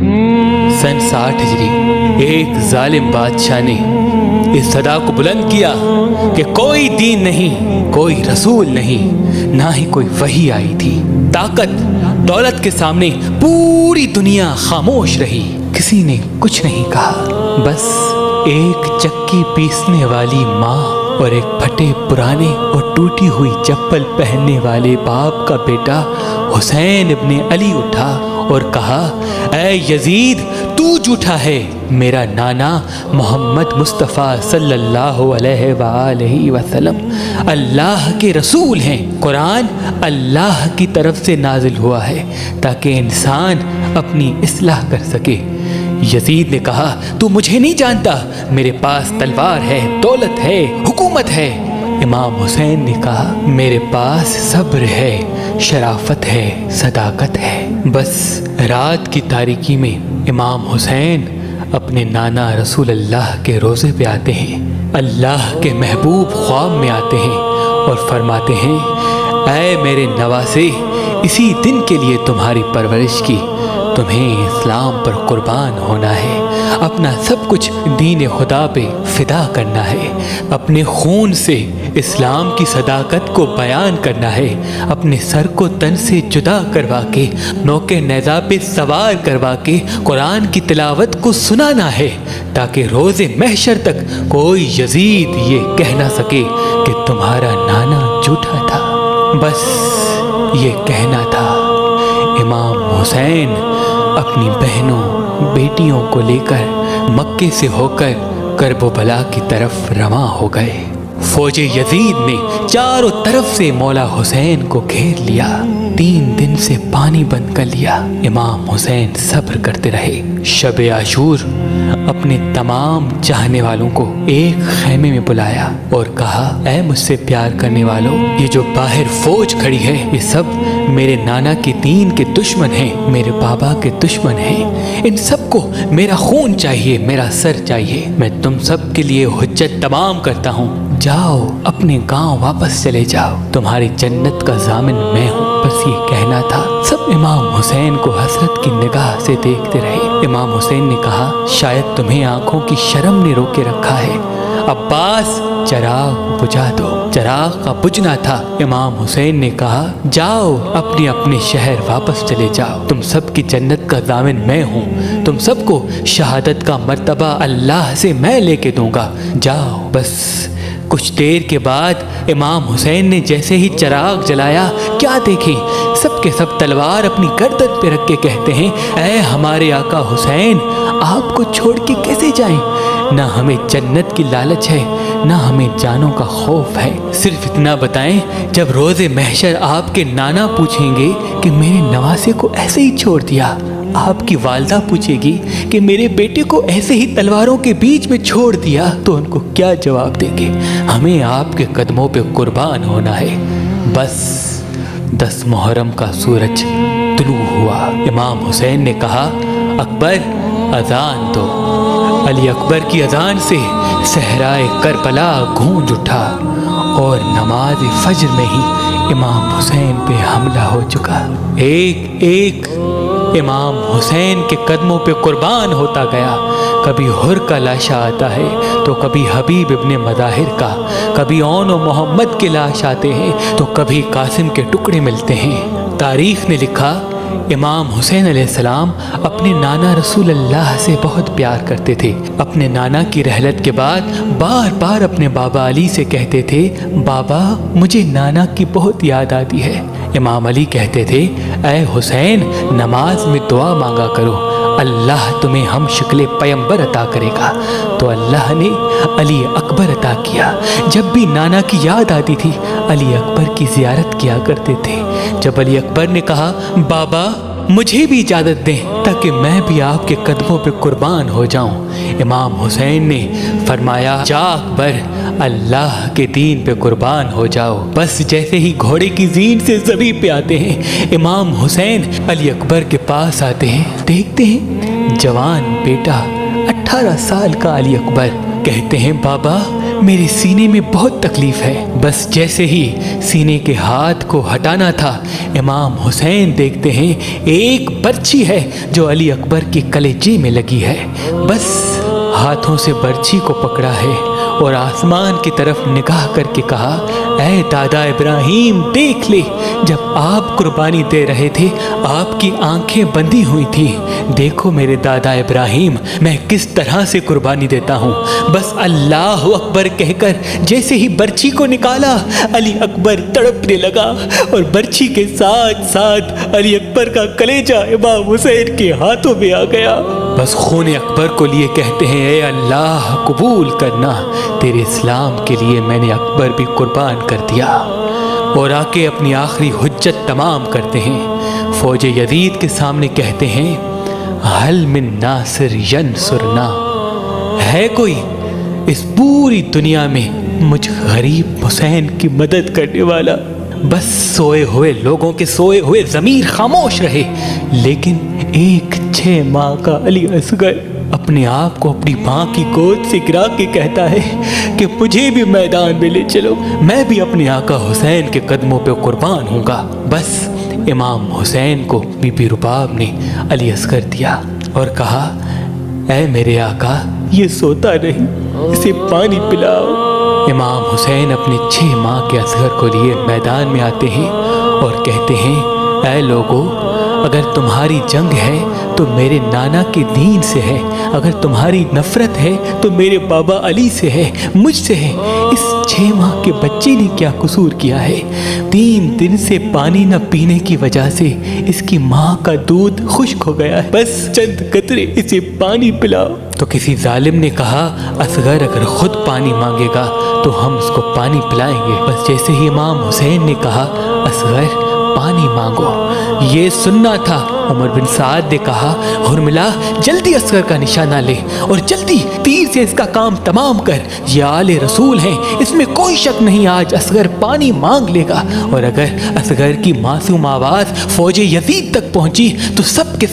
सन 60 हिजरी एक जालिम बादशाह ने इस सदा को बुलंद किया कि कोई दीन नहीं, कोई रसूल नहीं, ना ही कोई वही आई थी। ताकत दौलत के सामने पूरी दुनिया खामोश रही, किसी ने कुछ नहीं कहा। बस एक चक्की पीसने वाली माँ और एक फटे पुराने और टूटी हुई चप्पल पहनने वाले बाप का बेटा हुसैन इब्ने अली उठा और कहा, ऐ यजीद, तू झूठा है। मेरा नाना मोहम्मद मुस्तफ़ा सल्लल्लाहु अलैहि वसल्लम अल्लाह के रसूल हैं। कुरान अल्लाह की तरफ से नाजिल हुआ है ताकि इंसान अपनी इस्लाह कर सके। यजीद ने कहा, तू मुझे नहीं जानता, मेरे पास तलवार है, दौलत है, हुकूमत है। इमाम हुसैन ने कहा, मेरे पास सब्र है, शराफत है, सदाकत है। बस रात की तारीकी में इमाम हुसैन अपने नाना रसूल अल्लाह के रोज़े पे आते हैं। अल्लाह के महबूब ख्वाब में आते हैं और फरमाते हैं, ऐ मेरे नवासे, इसी दिन के लिए तुम्हारी परवरिश की, तुम्हें इस्लाम पर कुर्बान होना है, अपना सब कुछ दीन खुदा पे फिदा करना है, अपने खून से इस्लाम की सदाकत को बयान करना है, अपने सर को तन से जुदा करवा के नौके नेज़ा पे सवार करवा के कुरान की तिलावत को सुनाना है, ताकि रोज़े महशर तक कोई यजीद ये कह ना सके कि तुम्हारा नाना झूठा था। बस ये कहना था। इमाम हुसैन अपनी बहनों बेटियों को लेकर मक्के से होकर करबला की तरफ रवां हो गए। फौजे यजीद ने चारों तरफ से मौला हुसैन को घेर लिया। 3 दिन से पानी बंद कर लिया। इमाम हुसैन सब्र करते रहे। शब आशूर अपने तमाम चाहने वालों को एक खैमे में बुलाया और कहा, ऐ मुझसे प्यार करने वालों, ये जो बाहर फौज खड़ी है ये सब मेरे नाना के दीन के दुश्मन हैं, मेरे बाबा के दुश्मन हैं। इन सबको मेरा खून चाहिए, मेरा सर चाहिए। मैं तुम सब के लिए हुज्जत तमाम करता हूँ। जाओ, अपने गांव वापस चले जाओ, तुम्हारी जन्नत का जामिन मैं हूँ। बस ये कहना था। सब इमाम हुसैन को हसरत की निगाह से देखते रहे। इमाम हुसैन ने कहा, शायद तुम्हें आंखों की शर्म ने रोके रखा है। अब्बास, चराग बुझा दो। चराग का बुझना था। इमाम हुसैन ने कहा, जाओ, अपने अपने शहर वापस चले जाओ, तुम सब की जन्नत का जामिन मैं हूँ। तुम सबको शहादत का मर्तबा अल्लाह से मैं लेके दूंगा। जाओ। बस कुछ देर के बाद इमाम हुसैन ने जैसे ही चराग जलाया, क्या देखें, सब के सब तलवार अपनी गर्दन पे रख के कहते हैं, ऐ हमारे आका हुसैन, आपको छोड़ के कैसे जाएं? ना हमें जन्नत की लालच है, ना हमें जानों का खौफ है। सिर्फ इतना बताएं, जब रोज़े महशर आपके नाना पूछेंगे कि मेरे नवासे को ऐसे ही छोड़ दिया, आपकी वालदा पूछेगी कि मेरे बेटे को ऐसे ही तलवारों के बीच में छोड़ दिया, तो उनको क्या जवाब देंगे? हमें आपके कदमों पे कुर्बान होना है। बस 10 मुहर्रम का सूरज तुलू हुआ। इमाम हुसैन ने कहा, अकबर, अजान दो। अली अकबर की अजान से सहराए करबला गूंज उठा और नमाज फज्र में ही इमाम हुसैन पे हमला हो चुका। एक एक इमाम हुसैन के कदमों पे कुर्बान होता गया। कभी हुर का लाशा आता है तो कभी हबीब इब्ने मज़ाहिर का, कभी औन और मोहम्मद के लाश आते हैं तो कभी कासिम के टुकड़े मिलते हैं। तारीख ने लिखा, इमाम हुसैन अलैहिस्सलाम अपने नाना रसूल अल्लाह से बहुत प्यार करते थे। अपने नाना की रहलत के बाद बार बार अपने बाबा अली से कहते थे, बाबा, मुझे नाना की बहुत याद आती है। इमाम अली कहते थे, ऐ हुसैन, नमाज में दुआ मांगा करो, अल्लाह तुम्हें हम शक्ल पैगंबर अता करेगा। तो अल्लाह ने अली अकबर अता किया। जब भी नाना की याद आती थी, अली अकबर की ज़ियारत किया करते थे। जब अली अकबर ने कहा, बाबा, मुझे भी इजाज़त दें ताकि मैं भी आपके कदमों पे कुर्बान हो जाऊं, इमाम हुसैन ने फरमाया, जा अकबर, अल्लाह के दीन पे कुर्बान हो जाओ। बस जैसे ही घोड़े की जीन से ज़मीन पे आते हैं, इमाम हुसैन अली अकबर के पास आते हैं। देखते हैं जवान बेटा 18 साल का अली अकबर। कहते हैं, बाबा, मेरे सीने में बहुत तकलीफ है। बस जैसे ही सीने के हाथ को हटाना था, इमाम हुसैन देखते हैं एक बर्छी है जो अली अकबर के कलेजे में लगी है। बस हाथों से बर्छी को पकड़ा है और आसमान की तरफ निगाह करके कहा, ऐ दादा इब्राहिम देख ले, जब आप कुर्बानी दे रहे थे आपकी आंखें बंधी हुई थी। देखो मेरे दादा इब्राहिम, मैं किस तरह से कुर्बानी देता हूँ। बस अल्लाह अकबर कहकर जैसे ही बर्छी को निकाला, अली अकबर तड़पने लगा और बर्छी के साथ साथ अली अकबर का कलेजा इमाम हुसैन के हाथों में आ गया। बस खून अकबर को लिए कहते हैं, ए अल्लाह कबूल करना, तेरे इस्लाम के लिए मैंने अकबर भी कुर्बान कर दिया। और आके अपनी आखिरी हुज्जत तमाम करते हैं। फौज यजीद के सामने कहते हैं, हल मिन नासिर यंसुरना, है कोई इस पूरी दुनिया में मुझ गरीब हुसैन की मदद करने वाला। बस सोए हुए लोगों के सोए हुए ज़मीर खामोश रहे, लेकिन एक 6 माह का अली असगर अपने आप को अपनी माँ की गोद से गिरा के कहता है कि मुझे भी मैदान में ले चलो, मैं भी अपने आका हुसैन के कदमों पे कुर्बान हूँगा। बस इमाम हुसैन को बीबी रुबाब ने अली असगर दिया और कहा, ऐ मेरे आका, ये सोता नहीं, इसे पानी पिलाओ। इमाम हुसैन अपने 6 माह के असगर को लिए मैदान में आते हैं और कहते हैं, ऐ लोगों, अगर तुम्हारी जंग है तो मेरे नाना के दीन से है, अगर तुम्हारी नफरत है तो मेरे बाबा अली से है, मुझसे है। इस 6 माह के बच्चे ने क्या कसूर किया है? 3 दिन से पानी न पीने की वजह से इसकी माँ का दूध खुश्क हो गया है, बस चंद कतरे इसे पानी पिलाओ। तो किसी जालिम ने कहा, असगर अगर खुद पानी मांगेगा तो हम उसको पानी पिलाएंगे। बस जैसे ही इमाम हुसैन ने कहा, असगर पानी मांगो, ये सुनना था, उमर बिन साद ने कहा, हुरमिला जल्दी असगर का निशाना ले और जल्दी तीर से इसका काम तमाम कर, ये आले रसूल हैं, इसमें कोई शक नहीं आज असगर पानी मांग लेगा। और अगर असगर की मासूम आवाज़ फौज यजीद तक पहुंची तो सबके